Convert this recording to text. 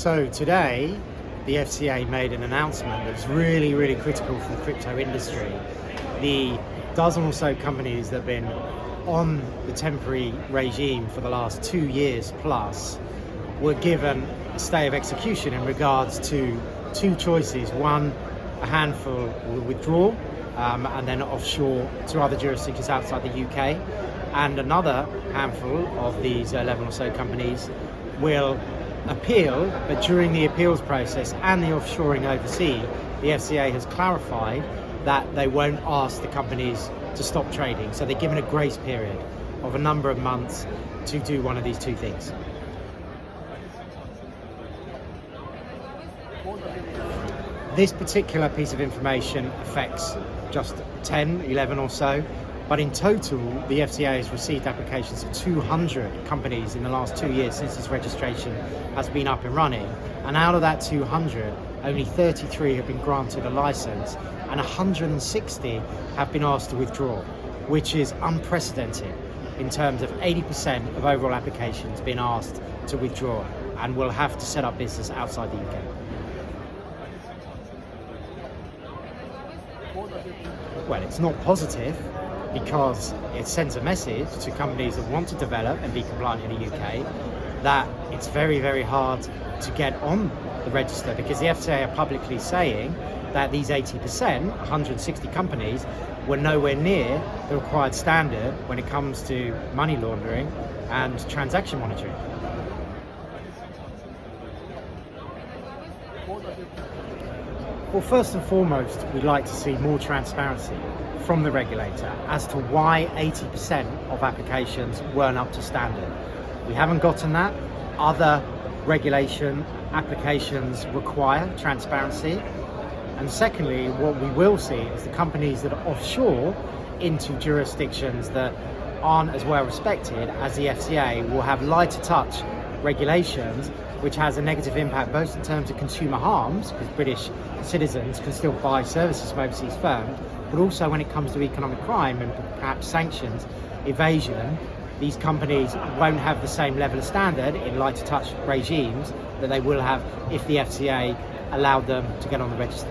So today, the FCA made an announcement that's really, really critical for the crypto industry. The dozen or so companies that have been on the temporary regime for the last 2 years plus were given a stay of execution in regards to two choices. One, a handful will withdraw and then offshore to other jurisdictions outside the UK, and another handful of these 11 or so companies will appeal, but during the appeals process and the offshoring overseas, the FCA has clarified that they won't ask the companies to stop trading. So they're given a grace period of a number of months to do one of these two things. This particular piece of information affects just 10, 11 or so, but in total, the FCA has received applications of 200 companies in the last 2 years since this registration has been up and running. And out of that 200, only 33 have been granted a license and 160 have been asked to withdraw, which is unprecedented in terms of 80% of overall applications being asked to withdraw and will have to set up business outside the UK. Well, it's not positive because it sends a message to companies that want to develop and be compliant in the UK that it's very, very hard to get on the register, because the FCA are publicly saying that these 80%, 160 companies, were nowhere near the required standard when it comes to money laundering and transaction monitoring. Well, first and foremost, we'd like to see more transparency from the regulator as to why 80% of applications weren't up to standard. We haven't gotten that. Other regulation applications require transparency. And secondly, what we will see is the companies that are offshore into jurisdictions that aren't as well respected as the FCA will have lighter touch regulations, which has a negative impact both in terms of consumer harms, because British citizens can still buy services from overseas firms, but also when it comes to economic crime and perhaps sanctions, evasion. These companies won't have the same level of standard in lighter touch regimes that they will have if the FCA allowed them to get on the register.